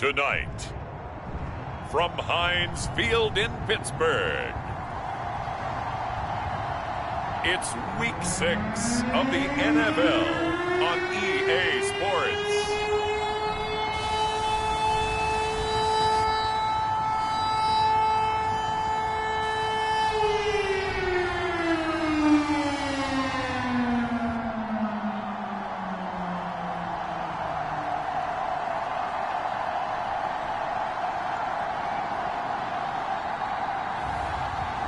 Tonight, from Heinz Field in Pittsburgh, it's Week 6 of the NFL on EA Sports.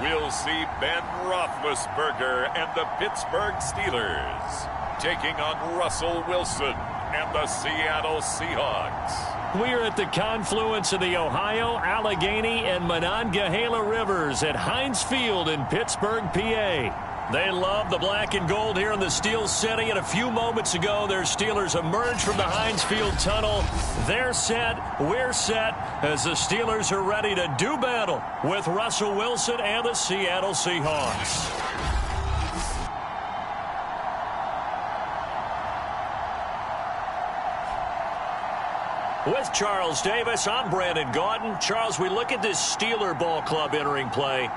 We'll see Ben Roethlisberger and the Pittsburgh Steelers taking on Russell Wilson and the Seattle Seahawks. We're at the confluence of the Ohio, Allegheny, and Monongahela Rivers at Heinz Field in Pittsburgh, PA. They love the black and gold here in the Steel City, and a few moments ago, their Steelers emerged from the Heinz Field tunnel. They're set, we're set, as the Steelers are ready to do battle with Russell Wilson and the Seattle Seahawks. With Charles Davis, I'm Brandon Gaudin. Charles, we look at this Steeler ball club entering play.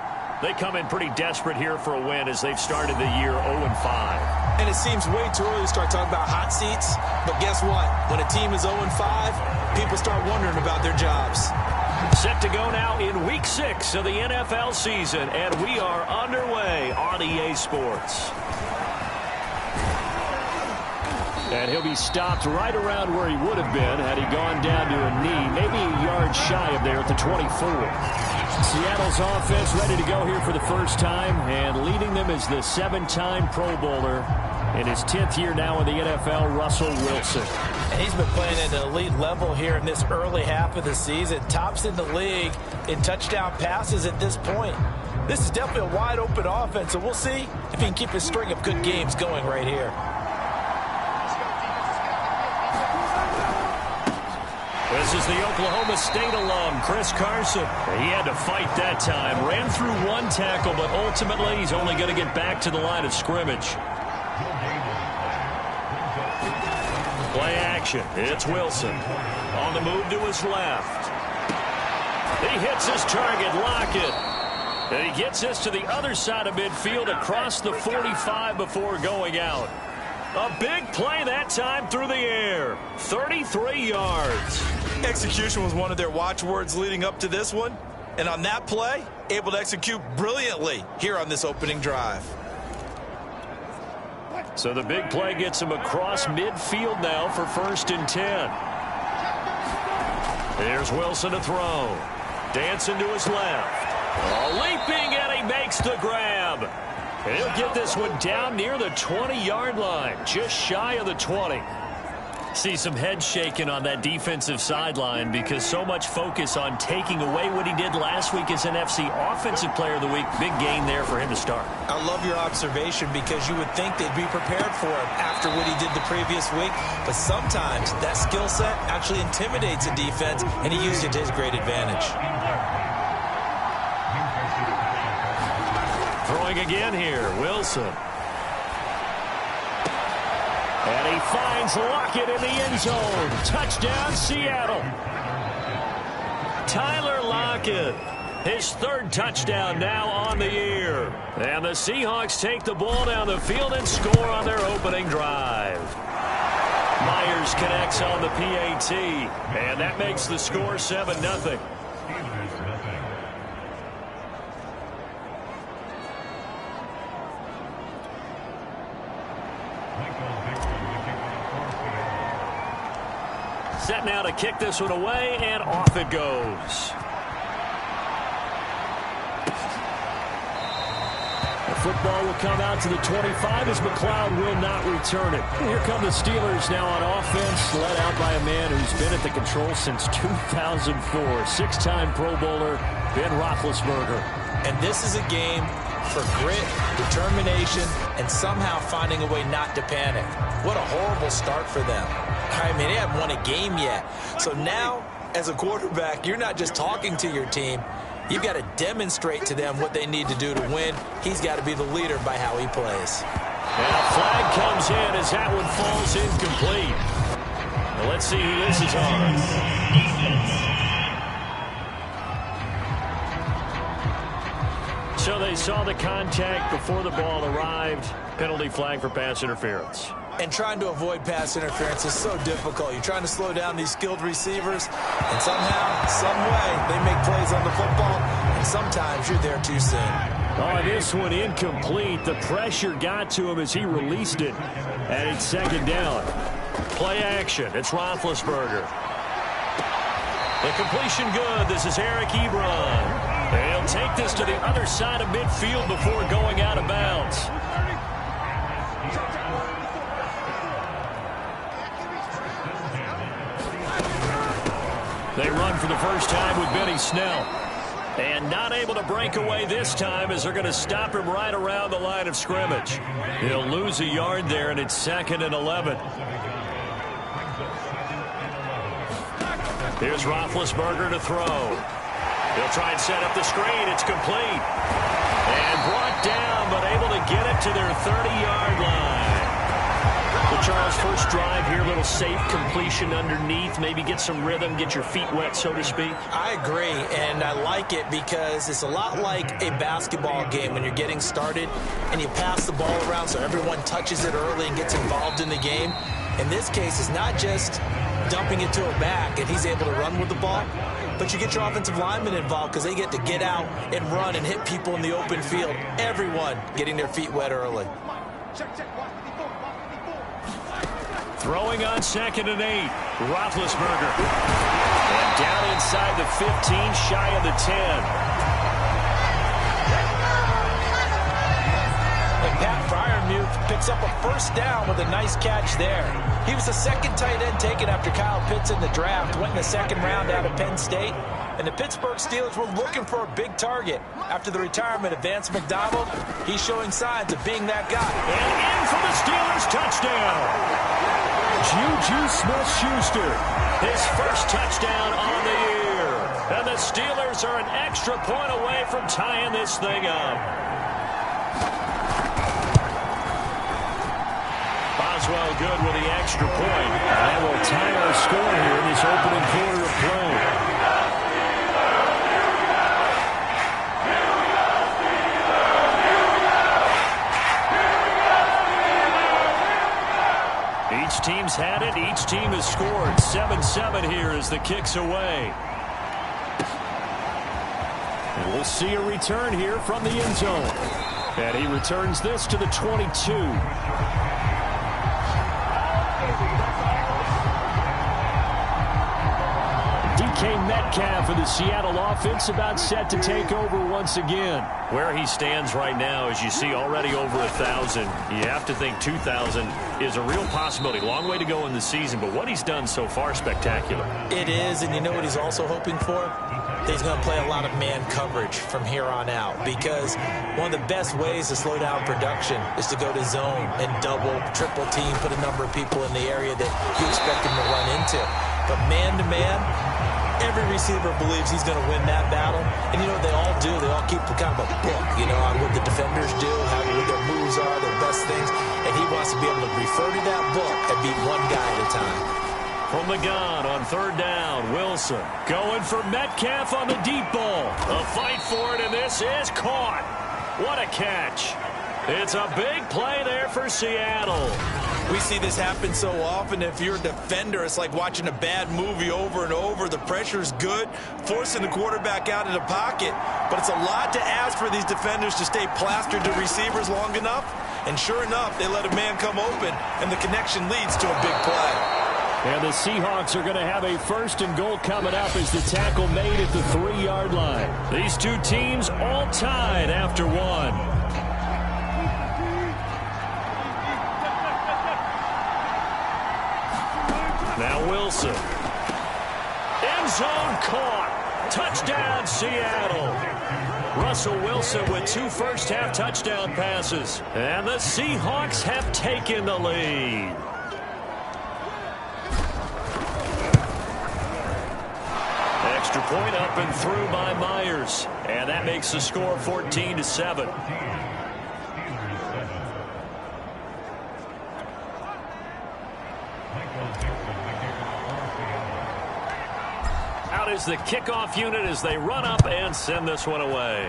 They come in pretty desperate here for a win as they've started the year 0-5. And it seems way too early to start talking about hot seats. But guess what? When a team is 0-5, people start wondering about their jobs. Set to go now in Week 6 of the NFL season, and we are underway on EA Sports. And he'll be stopped right around where he would have been had he gone down to a knee, maybe a yard shy of there at the 24. Seattle's offense ready to go here for the first time, and leading them is the 7-time Pro Bowler in his 10th year now in the NFL, Russell Wilson. And he's been playing at an elite level here in this early half of the season. Tops in the league in touchdown passes at this point. This is definitely a wide-open offense, so we'll see if he can keep his string of good games going right here. This is the Oklahoma State alum, Chris Carson. He had to fight that time. Ran through one tackle, but ultimately he's only going to get back to the line of scrimmage. Play action. It's Wilson. On the move to his left. He hits his target, Lockett. And he gets this to the other side of midfield across the 45 before going out. A big play that time through the air. 33 yards. Execution was one of their watchwords leading up to this one. And on that play, able to execute brilliantly here on this opening drive. So the big play gets him across midfield now for 1st and 10. Here's Wilson to throw. Dancing to his left. Leaping, and he makes the grab. He'll get this one down near the 20-yard line, just shy of the 20. See some head shaking on that defensive sideline because so much focus on taking away what he did last week as NFC Offensive Player of the Week. Big gain there for him to start. I love your observation because you would think they'd be prepared for him after what he did the previous week. But sometimes that skill set actually intimidates a defense, and he used it to his great advantage. Throwing again here, Wilson. And he finds Lockett in the end zone. Touchdown, Seattle. Tyler Lockett, his 3rd touchdown now on the year. And the Seahawks take the ball down the field and score on their opening drive. Myers connects on the PAT, and that makes the score 7-0. Set now to kick this one away, and off it goes. The football will come out to the 25 as McLeod will not return it. Here come the Steelers now on offense, led out by a man who's been at the control since 2004. 6-time Pro Bowler, Ben Roethlisberger. And this is a game for grit, determination, and somehow finding a way not to panic. What a horrible start for them. I mean, they haven't won a game yet. So now, as a quarterback, you're not just talking to your team. You've got to demonstrate to them what they need to do to win. He's got to be the leader by how he plays. And a flag comes in as that one falls incomplete. Well, let's see who this is on. So they saw the contact before the ball arrived. Penalty flag for pass interference. And trying to avoid pass interference is so difficult. You're trying to slow down these skilled receivers, and somehow, some way, they make plays on the football, and sometimes you're there too soon. Oh, this one incomplete. The pressure got to him as he released it. And it's second down. Play action. It's Roethlisberger. The completion good. This is Eric Ebron. He'll take this to the other side of midfield before going out of bounds. They run for the first time with Benny Snell. And not able to break away this time as they're going to stop him right around the line of scrimmage. He'll lose a yard there, and it's 2nd and 11. Here's Roethlisberger to throw. He'll try and set up the screen. It's complete. And brought down, but able to get it to their 30-yard line. Well, Charles, first drive here, a little safe completion underneath. Maybe get some rhythm, get your feet wet, so to speak. I agree, and I like it because it's a lot like a basketball game when you're getting started and you pass the ball around so everyone touches it early and gets involved in the game. In this case, it's not just dumping it to a back and he's able to run with the ball, but you get your offensive linemen involved because they get to get out and run and hit people in the open field. Everyone getting their feet wet early. Throwing on 2nd and 8. Roethlisberger. And down inside the 15, shy of the 10. And Pat Freiermuth picks up a first down with a nice catch there. He was the second tight end taken after Kyle Pitts in the draft. Went in the 2nd round out of Penn State. And the Pittsburgh Steelers were looking for a big target. After the retirement of Vance McDonald, he's showing signs of being that guy. And in for the Steelers touchdown. Juju Smith-Schuster, his first touchdown on the year. And the Steelers are an extra point away from tying this thing up. Boswell good with the extra point. And will tie our score here in this opening quarter of play. Each team's had it. Each team has scored. 7-7 here as the kick's away. And we'll see a return here from the end zone. And he returns this to the 22. Metcalf of the Seattle offense about set to take over once again. Where he stands right now, as you see, already over 1,000. You have to think 2,000 is a real possibility. Long way to go in the season, but what he's done so far, spectacular. It is, and you know what he's also hoping for? He's going to play a lot of man coverage from here on out, because one of the best ways to slow down production is to go to zone and double, triple team, put a number of people in the area that you expect him to run into. But man-to-man, every receiver believes he's going to win that battle. And you know what they all do? They all keep kind of a book, you know, on what the defenders do, how what their moves are, their best things. And he wants to be able to refer to that book and beat one guy at a time. From the gun on 3rd down, Wilson going for Metcalf on the deep ball. A fight for it, and this is caught. What a catch. It's a big play there for Seattle. We see this happen so often. If you're a defender, it's like watching a bad movie over and over. The pressure's good, forcing the quarterback out of the pocket. But it's a lot to ask for these defenders to stay plastered to receivers long enough. And sure enough, they let a man come open, and the connection leads to a big play. And the Seahawks are going to have a 1st and goal coming up as the tackle made at the 3-yard line. These two teams all tied after one. Now Wilson. End zone caught. Touchdown, Seattle. Russell Wilson with 2 first-half touchdown passes. And the Seahawks have taken the lead. Extra point up and through by Myers. And that makes the score 14-7. out is the kickoff unit as they run up and send this one away.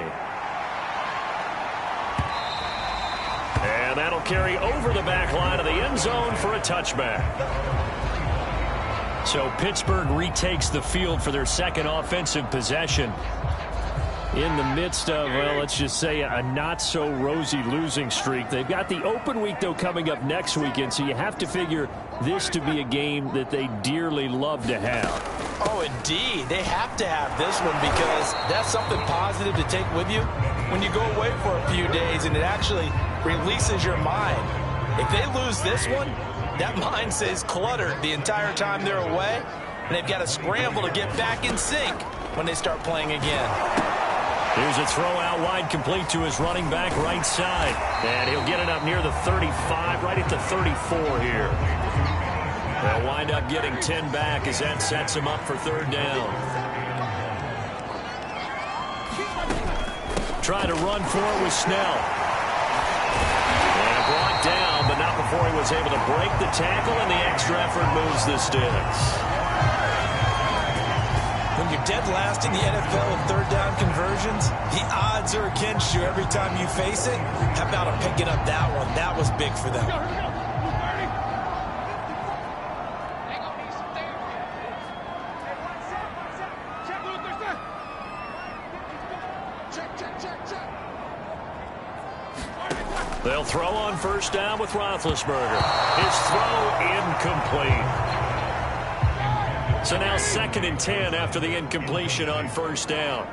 And that'll carry over the back line of the end zone for a touchback. So Pittsburgh retakes the field for their second offensive possession in the midst of, well, let's just say a not-so-rosy losing streak. They've got the open week, though, coming up next weekend, so you have to figure this to be a game that they dearly love to have. Oh, indeed. They have to have this one because that's something positive to take with you when you go away for a few days, and it actually releases your mind. If they lose this one, that mind stays cluttered the entire time they're away, and they've got to scramble to get back in sync when they start playing again. Here's a throw out wide, complete to his running back right side. And he'll get it up near the 35, right at the 34 here. They'll wind up getting 10 back as that sets him up for third down. Trying to run for it with Snell. And brought down, but not before he was able to break the tackle, and the extra effort moves the sticks. When you're dead last in the NFL in third down conversions, the odds are against you every time you face it. How about him picking up that one? That was big for them. They'll throw on first down with Roethlisberger. His throw incomplete. So now 2nd and 10 after the incompletion on first down.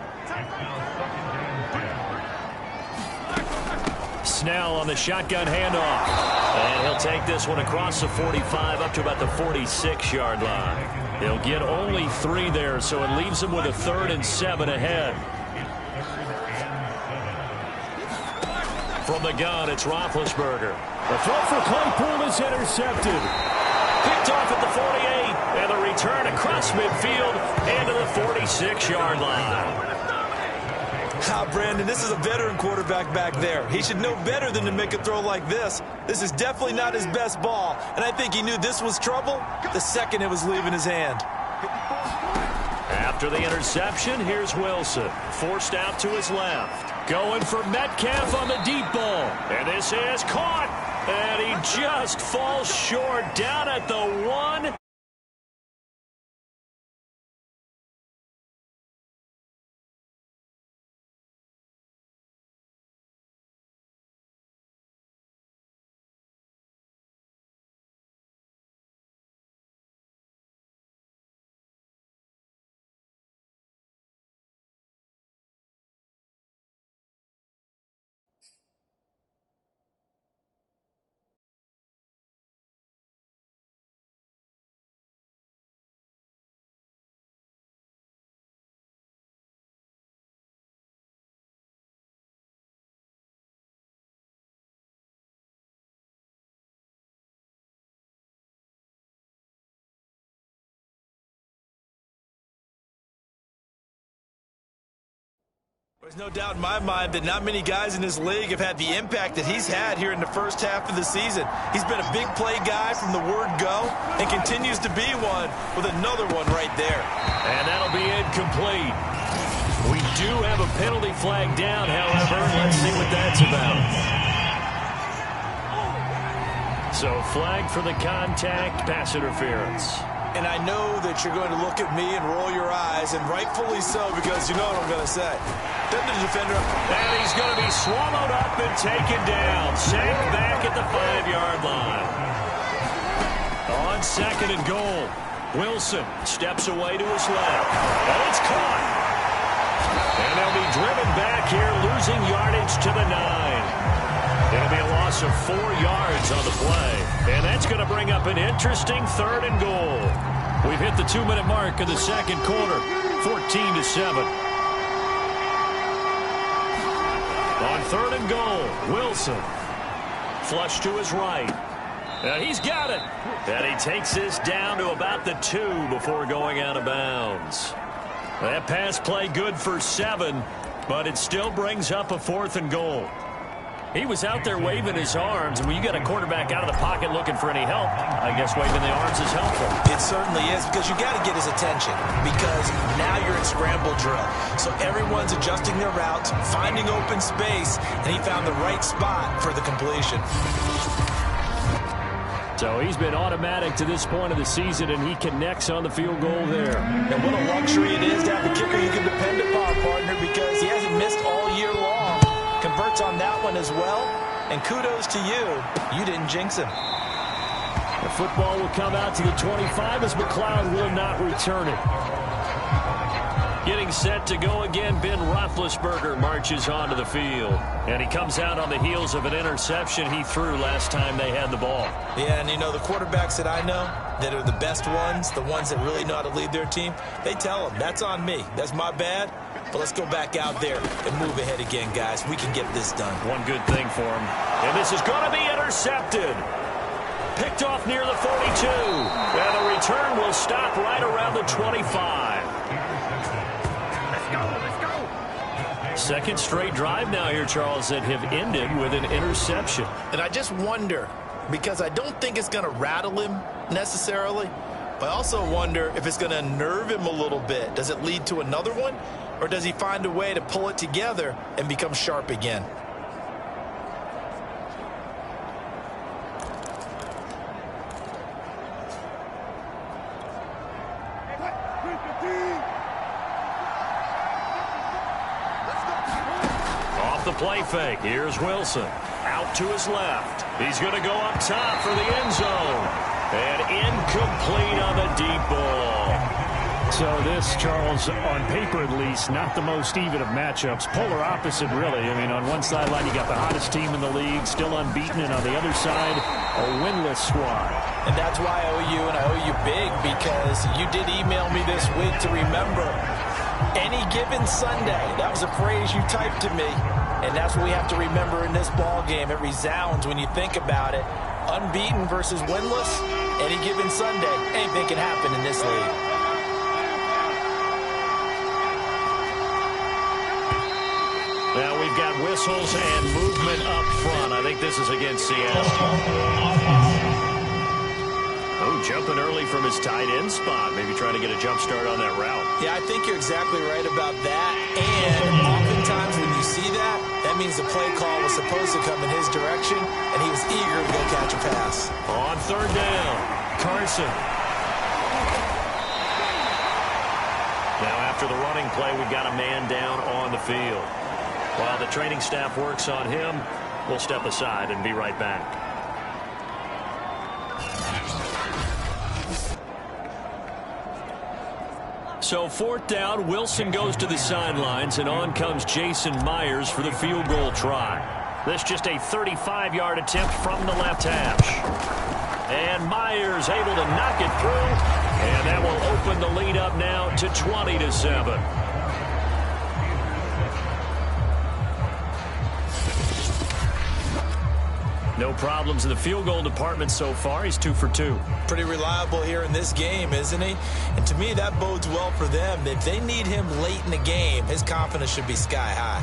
Snell on the shotgun handoff. And he'll take this one across the 45 up to about the 46-yard line. He'll get only 3 there, so it leaves him with a 3rd and 7 ahead. From the gun, it's Roethlisberger. The throw for Claypool is intercepted. Picked off at the 48, and the return across midfield into the 46-yard line. Brandon, this is a veteran quarterback back there. He should know better than to make a throw like this. This is definitely not his best ball, and I think he knew this was trouble the second it was leaving his hand. After the interception, here's Wilson. Forced out to his left. Going for Metcalf on the deep ball. And this is caught. And he just falls short down at the 1. There's no doubt in my mind that not many guys in this league have had the impact that he's had here in the first half of the season. He's been a big play guy from the word go and continues to be one with another one right there. And that'll be incomplete. We do have a penalty flag down, however. Let's see what that's about. So flag for the contact, pass interference. And I know that you're going to look at me and roll your eyes, and rightfully so, because you know what I'm going to say. Then the defender, and he's going to be swallowed up and taken down. Sacked back at the 5-yard line. On 2nd and goal, Wilson steps away to his left. And it's caught. And they'll be driven back here, losing yardage to the 9. It'll be a loss of 4 yards on the play. And that's going to bring up an interesting 3rd and goal. We've hit the 2-minute mark of the second quarter, 14-7. On 3rd and goal, Wilson. Flush to his right. And he's got it. And he takes this down to about the 2 before going out of bounds. That pass play good for 7, but it still brings up a 4th and goal. He was out there waving his arms, and when you got a quarterback out of the pocket looking for any help, I guess waving the arms is helpful. It certainly is, because you got to get his attention, because now you're in scramble drill. So everyone's adjusting their routes, finding open space, and he found the right spot for the completion. So he's been automatic to this point of the season, and he connects on the field goal there. And what a luxury it is to have a kicker you can depend upon, partner, because he hasn't missed all year long. Converts on that one as well, and kudos to you. You didn't jinx him. The football will come out to the 25 as McLeod will not return it. Getting set to go again, Ben Roethlisberger marches onto the field. And he comes out on the heels of an interception he threw last time they had the ball. Yeah, and you know, the quarterbacks that I know that are the best ones, the ones that really know how to lead their team, they tell them, that's on me. That's my bad. But let's go back out there and move ahead again, guys. We can get this done. One good thing for him. And this is going to be intercepted. Picked off near the 42. And the return will stop right around the 25. Second straight drive now here, Charles, that have ended with an interception. And I just wonder, because I don't think it's going to rattle him necessarily, but I also wonder if it's going to unnerve him a little bit. Does it lead to another one? Or does he find a way to pull it together and become sharp again? Off the play fake, here's Wilson. Out to his left. He's going to go up top for the end zone. And incomplete on the deep ball. So this, Charles, on paper at least, not the most even of matchups. Polar opposite, really. I mean, on one sideline, you got the hottest team in the league, still unbeaten, and on the other side, a winless squad. And that's why I owe you, and I owe you big, because you did email me this week to remember any given Sunday. That was a phrase you typed to me, and that's what we have to remember in this ball game. It resounds when you think about it. Unbeaten versus winless, any given Sunday. Anything can happen in this league. Now we've got whistles and movement up front. I think this is against Seattle. Oh, jumping early from his tight end spot. Maybe trying to get a jump start on that route. Yeah, I think you're exactly right about that. And oftentimes when you see that, that means the play call was supposed to come in his direction, and he was eager to go catch a pass. On third down, Carson. Now after the running play, we've got a man down on the field. While the training staff works on him, we'll step aside and be right back. So fourth down, Wilson goes to the sidelines, and on comes Jason Myers for the field goal try. This just a 35-yard attempt from the left hash. And Myers able to knock it through, and that will open the lead up now to 20-7. No problems in the field goal department so far. He's 2 for 2. Pretty reliable here in this game, isn't he? And to me, that bodes well for them. If they need him late in the game, his confidence should be sky high.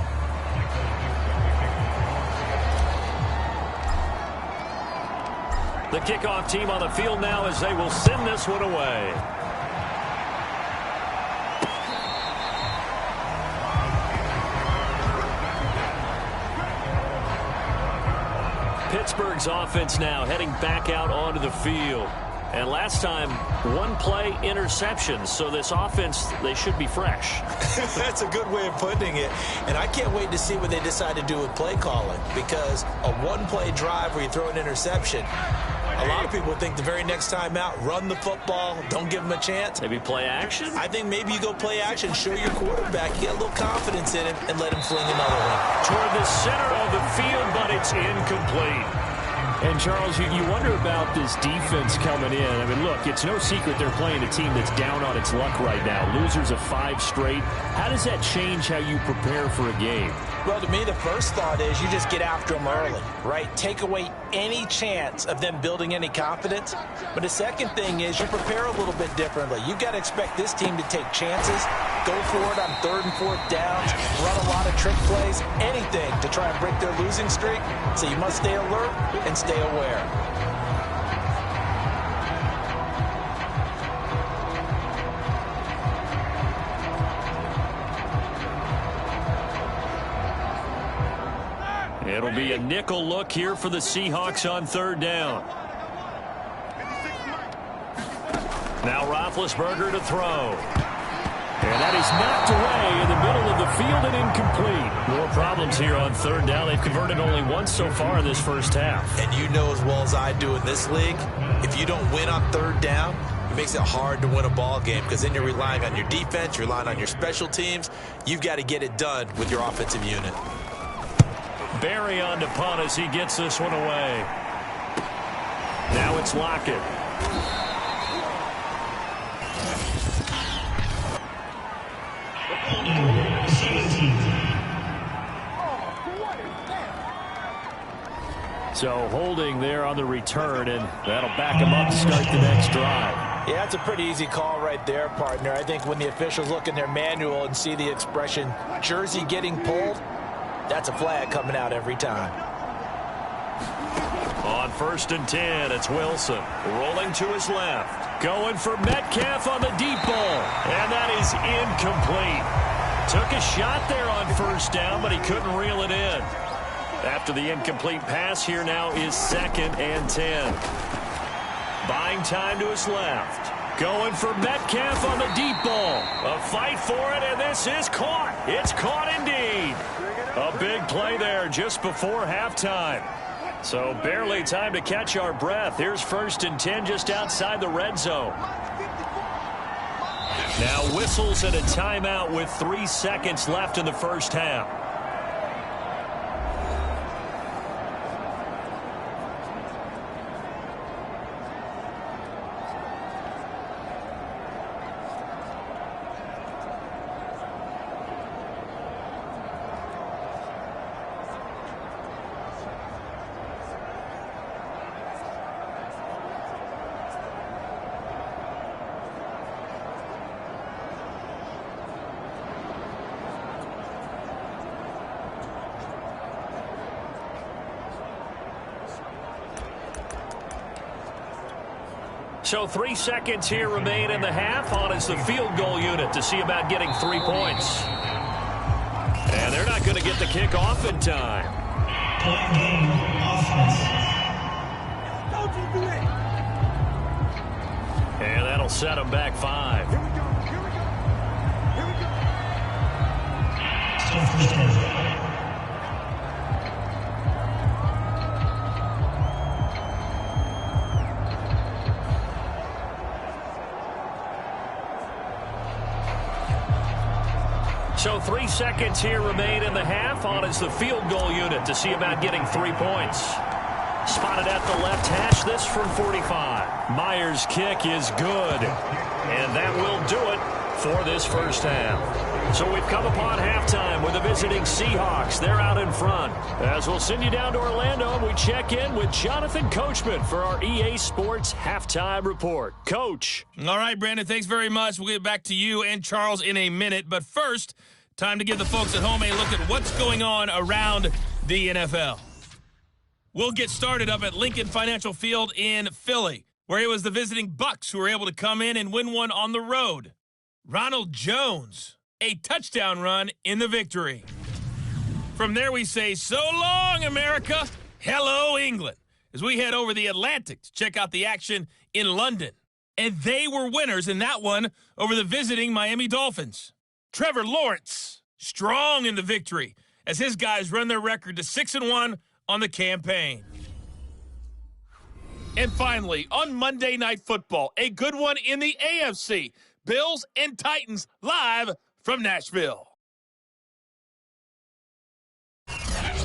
The kickoff team on the field now as they will send this one away. Pittsburgh's offense now heading back out onto the field. And last time, one play interceptions. So this offense, they should be fresh. That's a good way of putting it. And I can't wait to see what they decide to do with play calling. Because a one-play drive where you throw an interception, a lot of people think the very next time out, run the football, don't give them a chance. Maybe play action? I think maybe you go play action, show your quarterback, get a little confidence in him, and let him fling another one. Toward the center of the field, but it's incomplete. And, Charles, you wonder about this defense coming in. I mean, look, it's no secret they're playing a team that's down on its luck right now. Losers of 5 straight. How does that change how you prepare for a game? Well, to me, the first thought is you just get after them early, right? Take away any chance of them building any confidence. But the second thing is you prepare a little bit differently. You've got to expect this team to take chances, go for it on 3rd and 4th downs, run a lot of trick plays, anything to try and break their losing streak. So you must stay alert and stay aware. It'll be a nickel look here for the Seahawks on 3rd down. Now Roethlisberger to throw. And that is knocked away in the middle of the field and incomplete. More problems here on 3rd down. They've converted only once so far in this first half. And you know as well as I do in this league, if you don't win on 3rd down, it makes it hard to win a ball game because then you're relying on your defense, you're relying on your special teams. You've got to get it done with your offensive unit. Barry on to punt as he gets this one away. Now it's Lockett. So holding there on the return, and that'll back him up to start the next drive. Yeah, that's a pretty easy call right there, partner. I think when the officials look in their manual and see the expression jersey getting pulled, that's a flag coming out every time. On 1st and 10, it's Wilson rolling to his left. Going for Metcalf on the deep ball. And that is incomplete. Took a shot there on 1st down, but he couldn't reel it in. After the incomplete pass, here now is 2nd and 10. Buying time to his left. Going for Metcalf on the deep ball. A fight for it, and this is caught. It's caught indeed. A big play there just before halftime. So barely time to catch our breath. Here's 1st and 10 just outside the red zone. Now whistles and a timeout with 3 seconds left in the first half. So 3 seconds here remain in the half. On is the field goal unit to see about getting 3 points. And they're not going to get the kick off in time. And that'll set them back 5. So 3 seconds here remain in the half. On is the field goal unit to see about getting 3 points. Spotted at the left hash, this from 45. Myers' kick is good. And that will do it for this first half. So we've come upon halftime with the visiting Seahawks. They're out in front. As we'll send you down to Orlando, and we check in with Jonathan Coachman for our EA Sports Halftime Report. Coach. All right, Brandon, thanks very much. We'll get back to you and Charles in a minute. But first, time to give the folks at home a look at what's going on around the NFL. We'll get started up at Lincoln Financial Field in Philly, where it was the visiting Bucks who were able to come in and win one on the road. Ronald Jones, a touchdown run in the victory. From there we say, so long, America. Hello, England, as we head over the Atlantic to check out the action in London. And they were winners in that one over the visiting Miami Dolphins. Trevor Lawrence, strong in the victory, as his guys run their record to 6-1 on the campaign. And finally, on Monday Night Football, a good one in the AFC. Bills and Titans live from Nashville.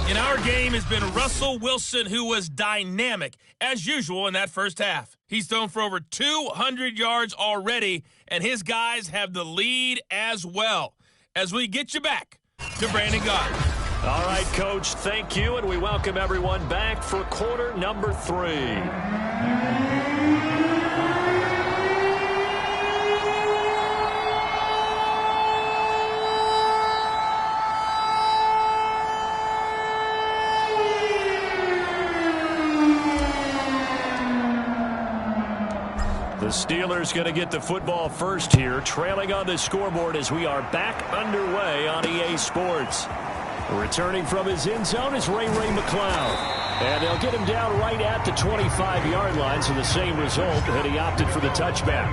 In our game has been Russell Wilson, who was dynamic, as usual, in that first half. He's thrown for over 200 yards already, and his guys have the lead as well. As we get you back to Brandon Gaudin. All right, Coach, thank you, and we welcome everyone back for quarter number 3. The Steelers going to get the football first here, trailing on the scoreboard as we are back underway on EA Sports. Returning from his end zone is Ray McLeod. And they'll get him down right at the 25-yard line, so the same result, and he opted for the touchback.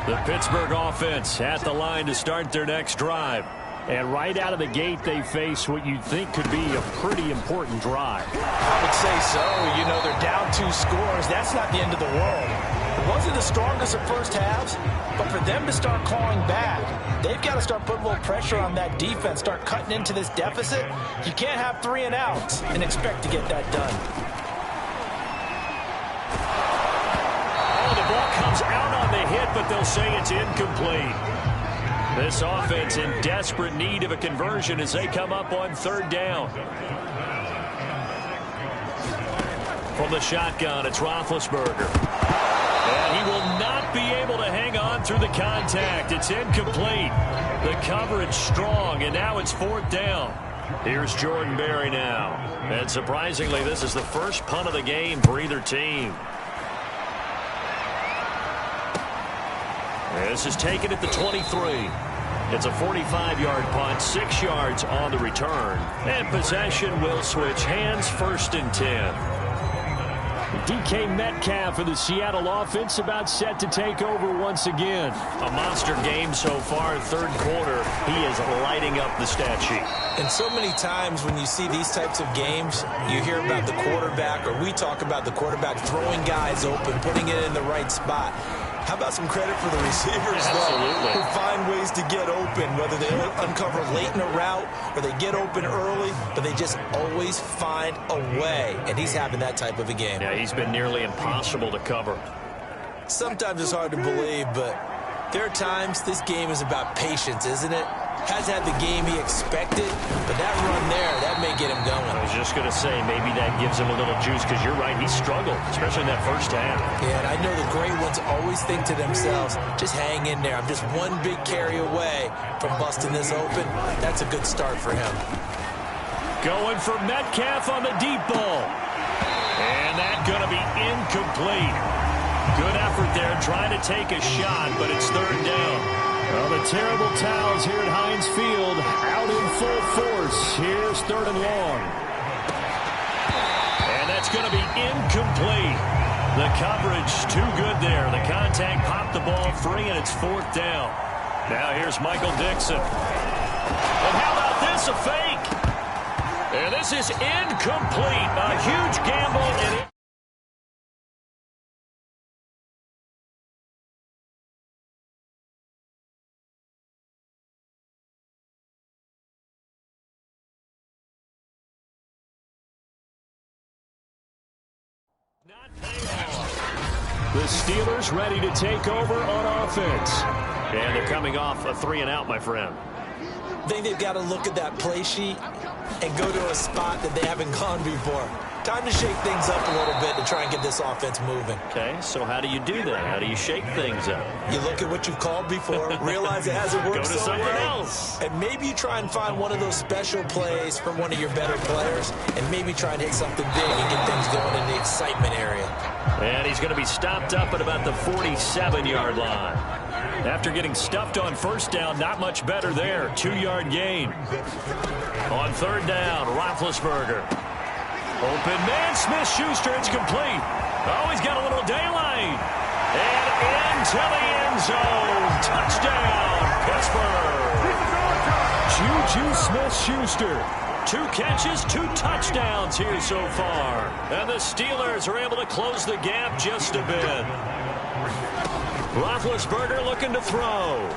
The Pittsburgh offense at the line to start their next drive. And right out of the gate, they face what you'd think could be a pretty important drive. I would say so. You know, they're down 2 scores. That's not the end of the world. It wasn't the strongest of first halves, but for them to start clawing back, they've got to start putting a little pressure on that defense, start cutting into this deficit. You can't have 3 and outs and expect to get that done. Oh, the ball comes out on the hit, but they'll say it's incomplete. This offense in desperate need of a conversion as they come up on 3rd down. From the shotgun, it's Roethlisberger. And he will not be able to hang on through the contact. It's incomplete. The coverage strong, and now it's 4th down. Here's Jordan Berry now. And surprisingly, this is the first punt of the game for either team. This is taken at the 23. It's a 45-yard punt, 6 yards on the return. And possession will switch hands, 1st and 10. DK Metcalf for the Seattle offense about set to take over once again. A monster game so far, 3rd quarter. He is lighting up the stat sheet. And so many times when you see these types of games, you hear about the quarterback, or we talk about the quarterback throwing guys open, putting it in the right spot. How about some credit for the receivers, though, who find ways to get open, whether they uncover late in a route or they get open early, but they just always find a way. And he's having that type of a game. Yeah, he's been nearly impossible to cover. Sometimes it's hard to believe, but there are times this game is about patience, isn't it? Hasn't had the game he expected, but that run there, that may get him going. I was just going to say, maybe that gives him a little juice, because you're right, he struggled, especially in that first half. Yeah, and I know the great ones always think to themselves, just hang in there. I'm just one big carry away from busting this open. That's a good start for him. Going for Metcalf on the deep ball. And that's going to be incomplete. Good effort there, trying to take a shot, but it's 3rd down. Well, the terrible towels here at Heinz Field out in full force. Here's 3rd and long. And that's going to be incomplete. The coverage too good there. The contact popped the ball free, and it's 4th down. Now here's Michael Dixon. And how about this, a fake? And this is incomplete. A huge gamble. And the Steelers ready to take over on offense. And they're coming off a 3 and out, my friend. I think they've got to look at that play sheet and go to a spot that they haven't gone before. Time to shake things up a little bit to try and get this offense moving. Okay, so how do you do that? How do you shake things up? You look at what you've called before, realize it hasn't worked Go to so something well, else. and maybe you try and find one of those special plays from one of your better players, and maybe try and hit something big and get things going in the excitement area. And he's going to be stopped up at about the 47-yard line. After getting stuffed on 1st down, not much better there. 2-yard gain. On 3rd down, Roethlisberger. Open man, Smith-Schuster, it's complete. Oh, he's got a little daylight. And into the end zone. Touchdown, Pittsburgh. Juju Smith-Schuster. 2 catches, 2 touchdowns here so far. And the Steelers are able to close the gap just a bit. Roethlisberger looking to throw.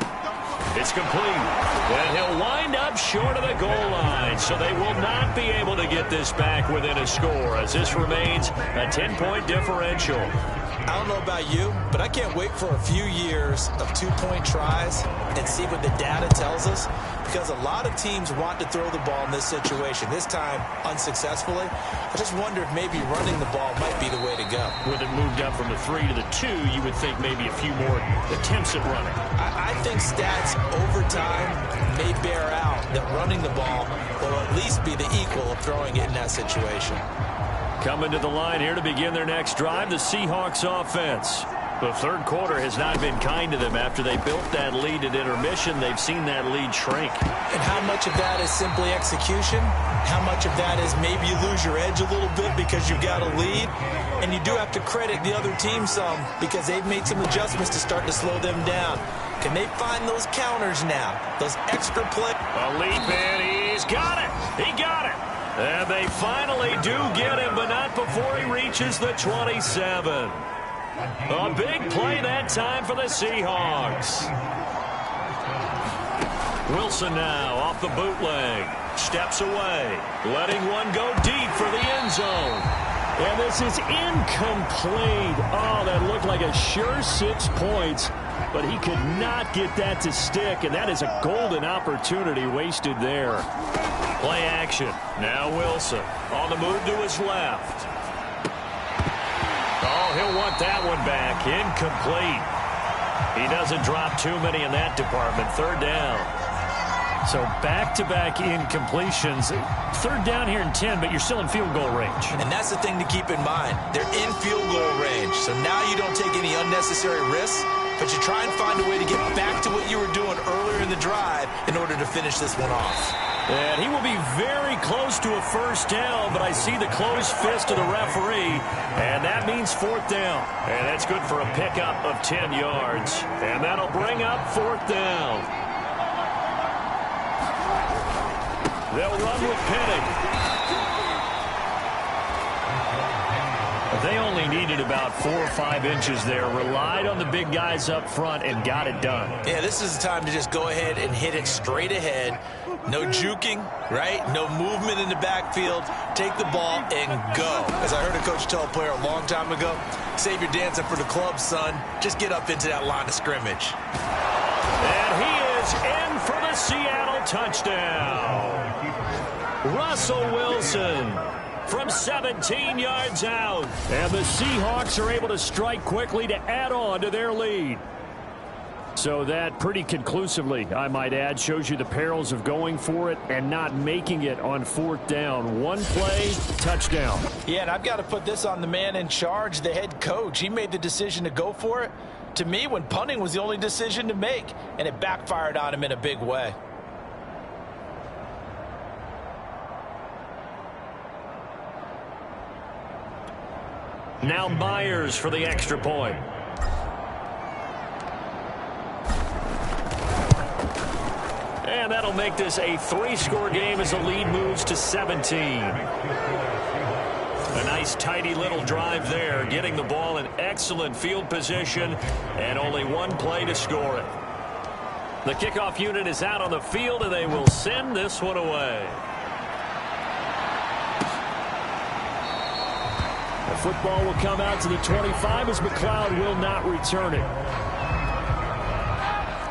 It's complete. And he'll wind up short of the goal line, so they will not be able to get this back within a score, as this remains a 10-point differential. I don't know about you, but I can't wait for a few years of 2-point tries and see what the data tells us. because a lot of teams want to throw the ball in this situation. This time, unsuccessfully. I just wonder if maybe running the ball might be the way to go. With it moved up from the 3 to the 2, you would think maybe a few more attempts at running. I think stats over time may bear out that running the ball will at least be the equal of throwing it in that situation. Coming to the line here to begin their next drive, the Seahawks offense. The third quarter has not been kind to them. After they built that lead at intermission, they've seen that lead shrink. And how much of that is simply execution? How much of that is maybe you lose your edge a little bit because you've got a lead? And you do have to credit the other team some because they've made some adjustments to start to slow them down. Can they find those counters now? Those extra plays? A leap in. He's got it. He got it. And they finally do get him, but not before he reaches the 27. A big play that time for the Seahawks. Wilson now off the bootleg. Steps away. Letting one go deep for the end zone. And this is incomplete. Oh, that looked like a sure 6 points. But he could not get that to stick. And that is a golden opportunity wasted there. Play action. Now Wilson on the move to his left. Oh, he'll want that one back. Incomplete. He doesn't drop too many in that department. Third down. So back-to-back incompletions. Third down here in 10, but you're still in field goal range. And that's the thing to keep in mind. They're in field goal range. So now you don't take any unnecessary risks, but you try and find a way to get back to what you were doing earlier in the drive in order to finish this one off. And he will be very close to a first down, but I see the closed fist of the referee, and that means fourth down. And that's good for a pickup of 10 yards. And that'll bring up fourth down. They'll run with Penning. They only needed about 4 or 5 inches there. Relied on the big guys up front and got it done. Yeah, this is the time to just go ahead and hit it straight ahead. No juking, right? No movement in the backfield. Take the ball and go. As I heard a coach tell a player a long time ago, save your dancing for the club, son. Just get up into that line of scrimmage. And he is in for the Seattle touchdown. Russell Wilson from 17 yards out. And the Seahawks are able to strike quickly to add on to their lead. So that pretty conclusively, I might add, shows you the perils of going for it and not making it on fourth down. One play, touchdown. Yeah, and I've got to put this on the man in charge, the head coach. He made the decision to go for it. To me, when punting was the only decision to make, and it backfired on him in a big way. Now Myers for the extra point. And that'll make this a 3-score game as the lead moves to 17. A nice, tidy little drive there, getting the ball in excellent field position, and only one play to score it. The kickoff unit is out on the field, and they will send this one away. The football will come out to the 25 as McLeod will not return it.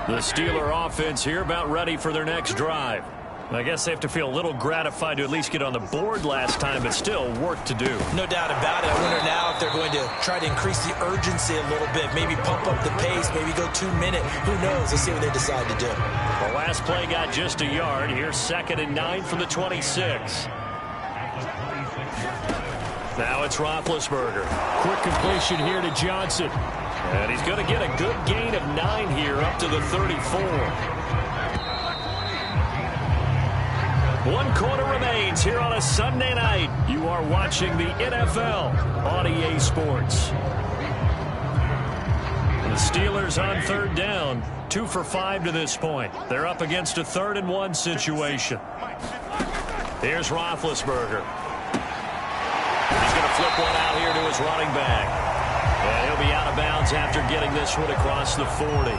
The Steeler offense here about ready for their next drive. I guess they have to feel a little gratified to at least get on the board last time, but still work to do. No doubt about it. I wonder now if they're going to try to increase the urgency a little bit, maybe pump up the pace, maybe go 2-minute. Who knows? Let's see what they decide to do. The last play got just a yard. Here's 2nd and 9 from the 26. Now it's Roethlisberger. Quick completion here to Johnson. And he's going to get a good gain of 9 here up to the 34. 1 quarter remains here on a Sunday night. You are watching the NFL on EA Sports. The Steelers on 3rd down. 2 for 5 to this point. They're up against a 3rd and 1 situation. Here's Roethlisberger. He's going to flip one out here to his running back. And he'll be out of bounds after getting this one across the 40.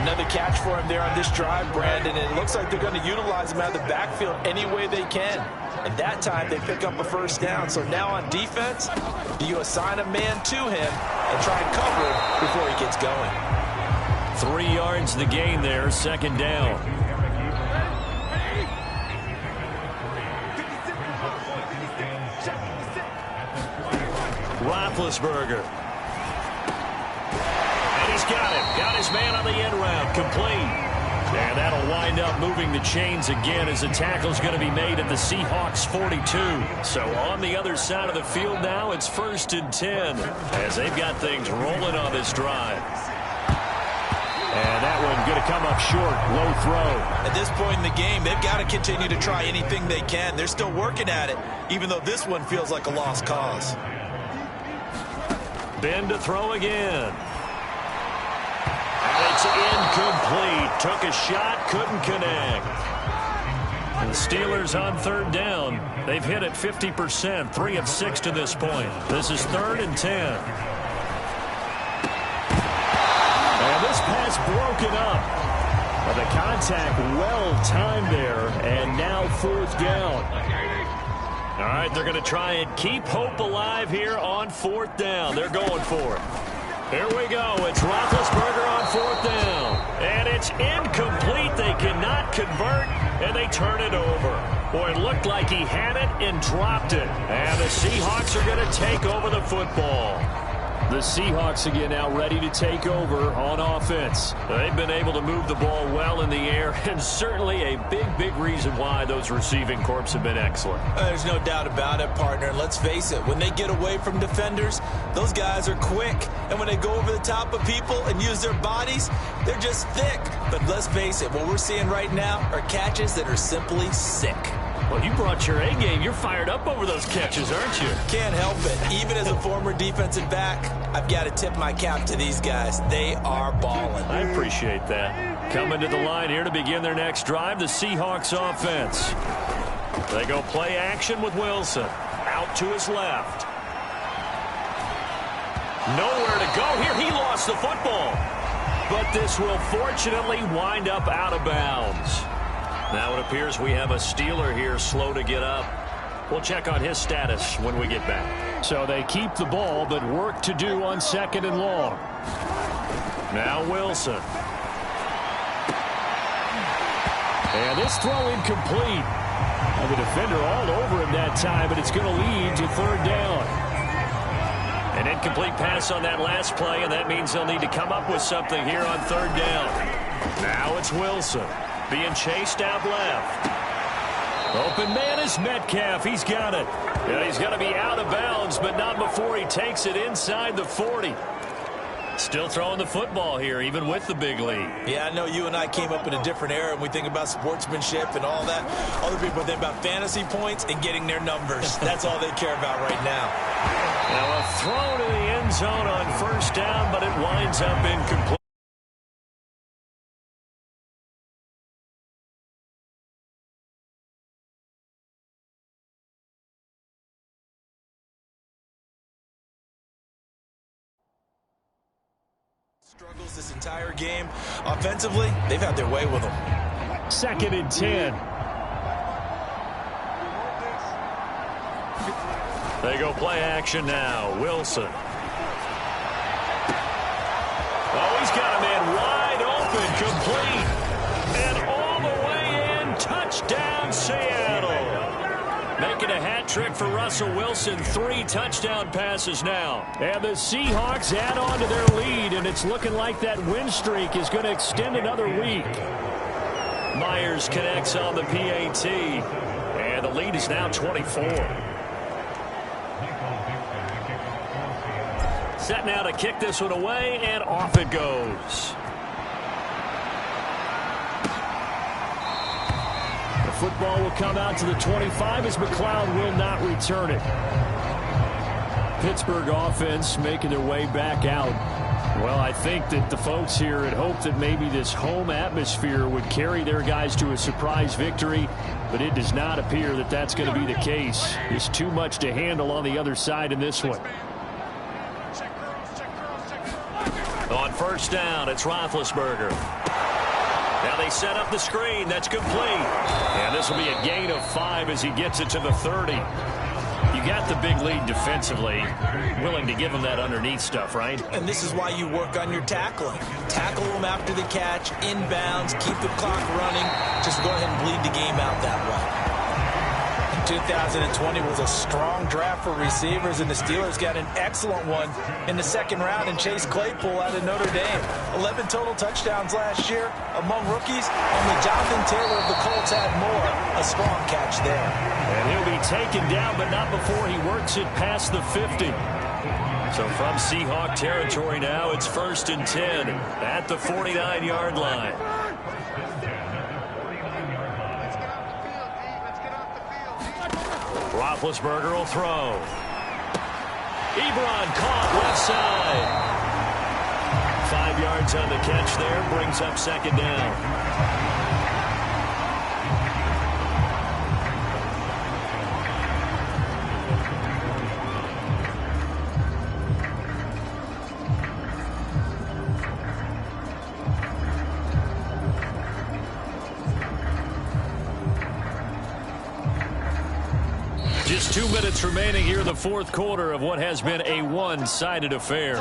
Another catch for him there on this drive, Brandon. And it looks like they're going to utilize him out of the backfield any way they can. And that time they pick up a first down. So now on defense, do you assign a man to him and try and cover him before he gets going? 3 yards the gain there, 2nd down. Roethlisberger. And he's got it. Got his man on the end route. Complete. And that'll wind up moving the chains again as the tackle's going to be made at the Seahawks 42. So on the other side of the field now, it's 1st and 10 as they've got things rolling on this drive. And that one going to come up short. Low throw. At this point in the game, they've got to continue to try anything they can. They're still working at it, even though this one feels like a lost cause. Ben to throw again. And it's incomplete. Took a shot, couldn't connect. And the Steelers on 3rd down. They've hit it 50%, 3 of 6 to this point. This is 3rd and 10. And this pass broken up. Well, the contact well timed there, and now 4th down. All right, they're going to try and keep hope alive here on 4th down. They're going for it. Here we go. It's Roethlisberger on 4th down. And it's incomplete. They cannot convert, and they turn it over. Boy, it looked like he had it and dropped it. And the Seahawks are going to take over the football. The Seahawks again now ready to take over on offense. They've been able to move the ball well in the air, and certainly a big reason why those receiving corps have been excellent. There's no doubt about it, partner. Let's face it, when they get away from defenders, those guys are quick. And when they go over the top of people and use their bodies, they're just thick. But let's face it, what we're seeing right now are catches that are simply sick. Well, you brought your A game. You're fired up over those catches, aren't you? Can't help it. Even as a former defensive back, I've got to tip my cap to these guys. They are balling. I appreciate that. Coming to the line here to begin their next drive, the Seahawks offense. They go play action with Wilson. Out to his left. Nowhere to go here. He lost the football. But this will fortunately wind up out of bounds. Now it appears we have a Steeler here slow to get up. We'll check on his status when we get back. So they keep the ball, but work to do on 2nd and long. Now Wilson. And this throw incomplete. And the defender all over him that time, but it's going to lead to 3rd down. An incomplete pass on that last play, and that means they'll need to come up with something here on 3rd down. Now it's Wilson. Being chased out left. Open man is Metcalf. He's got it. Yeah, he's going to be out of bounds, but not before he takes it inside the 40. Still throwing the football here, even with the big lead. Yeah, I know you and I came up in a different era, and we think about sportsmanship and all that. Other people think about fantasy points and getting their numbers. That's all they care about right now. Now a throw to the end zone on 1st down, but it winds up incomplete. Struggles this entire game. Offensively, they've had their way with them. 2nd and 10. They go play action now. Wilson. Oh, he's got a man wide open, complete. And all the way in, touchdown Seattle. Making a hat trick for Russell Wilson. 3 touchdown passes now. And the Seahawks add on to their lead, and it's looking like that win streak is going to extend another week. Myers connects on the PAT. And the lead is now 24. Set now to kick this one away, and off it goes. The football will come out to the 25 as McLeod will not return it. Pittsburgh offense making their way back out. Well, I think that the folks here had hoped that maybe this home atmosphere would carry their guys to a surprise victory, but it does not appear that that's going to be the case. There's too much to handle on the other side in this one. On 1st down, it's Roethlisberger. Now they set up the screen. That's complete. And this will be a gain of 5 as he gets it to the 30. You got the big lead defensively. Willing to give him that underneath stuff, right? And this is why you work on your tackling. Tackle them after the catch, inbounds, keep the clock running. Just go ahead and bleed the game out that way. 2020 was a strong draft for receivers, and the Steelers got an excellent one in the second round in Chase Claypool out of Notre Dame. 11 total touchdowns last year. Among rookies, only Jonathan Taylor of the Colts had more. A strong catch there. And he'll be taken down, but not before he works it past the 50. So from Seahawk territory now, it's 1st and 10 at the 49-yard line. Roethlisberger will throw. Ebron caught left side. 5 yards on the catch there, brings up 2nd down. Just 2 minutes remaining here in the 4th quarter of what has been a one-sided affair.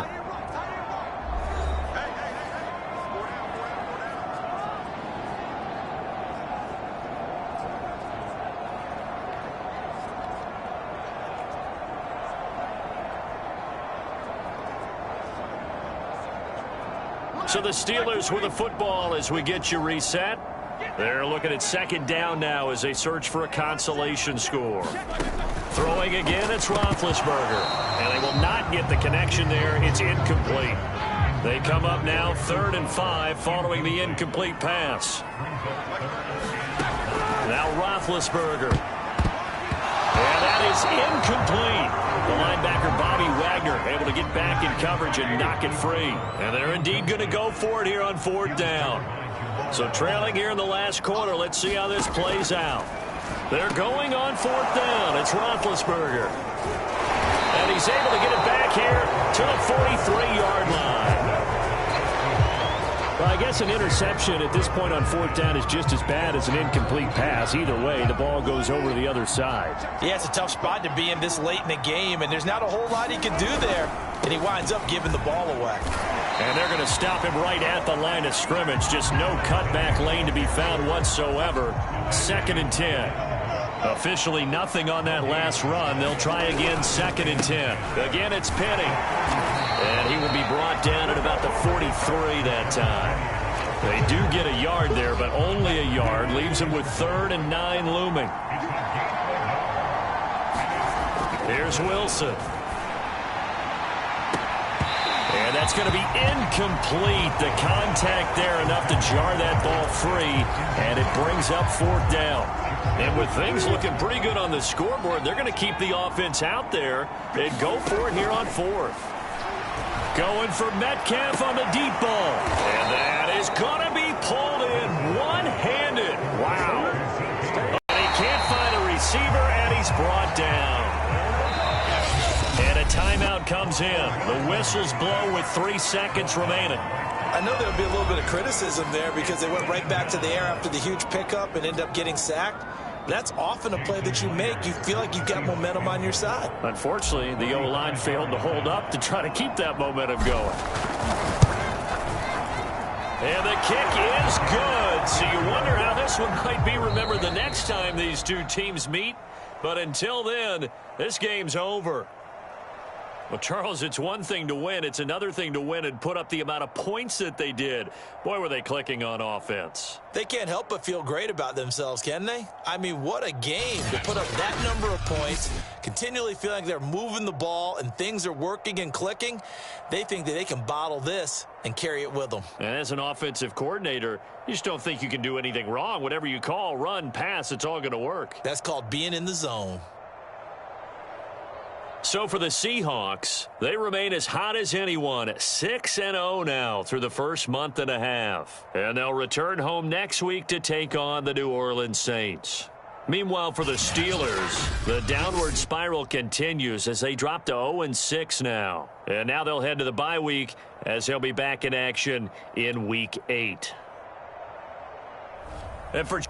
So the Steelers with the football as we get you reset. They're looking at 2nd down now as they search for a consolation score. Throwing again, it's Roethlisberger. And they will not get the connection there. It's incomplete. They come up now 3rd and 5 following the incomplete pass. Now Roethlisberger. And that is incomplete. The linebacker Bobby Wagner able to get back in coverage and knock it free. And they're indeed going to go for it here on 4th down. So trailing here in the last quarter, let's see how this plays out. They're going on 4th down. It's Roethlisberger. And he's able to get it back here to the 43-yard line. Well, I guess an interception at this point on 4th down is just as bad as an incomplete pass. Either way, the ball goes over the other side. Yeah, it's a tough spot to be in this late in the game, and there's not a whole lot he can do there. And he winds up giving the ball away. And they're going to stop him right at the line of scrimmage. Just no cutback lane to be found whatsoever. 2nd and 10. Officially nothing on that last run. They'll try again 2nd and 10. Again, it's Penny. And he will be brought down at about the 43 that time. They do get a yard there, but only a yard. Leaves him with 3rd and 9 looming. Here's Wilson. And that's going to be incomplete. The contact there enough to jar that ball free, and it brings up 4th down. And with things looking pretty good on the scoreboard, they're going to keep the offense out there and go for it here on 4th. Going for Metcalf on the deep ball. And that is going to be pulled in one-handed. Wow. And he can't find a receiver, and he's brought down. And a timeout comes in. The whistles blow with 3 seconds remaining. I know there'll be a little bit of criticism there because they went right back to the air after the huge pickup and end up getting sacked. That's often a play that you make. You feel like you've got momentum on your side. Unfortunately, the O-line failed to hold up to try to keep that momentum going. And the kick is good. So you wonder how this one might be remembered the next time these two teams meet. But until then, this game's over. Well, Charles, it's one thing to win. It's another thing to win and put up the amount of points that they did. Boy, were they clicking on offense. They can't help but feel great about themselves, can they? I mean, what a game to put up that number of points, continually feel like they're moving the ball and things are working and clicking. They think that they can bottle this and carry it with them. And as an offensive coordinator, you just don't think you can do anything wrong. Whatever you call, run, pass, it's all going to work. That's called being in the zone. So for the Seahawks, they remain as hot as anyone, 6-0 now through the first month and a half. And they'll return home next week to take on the New Orleans Saints. Meanwhile, for the Steelers, the downward spiral continues as they drop to 0-6 now. And now they'll head to the bye week as they'll be back in action in Week 8. And for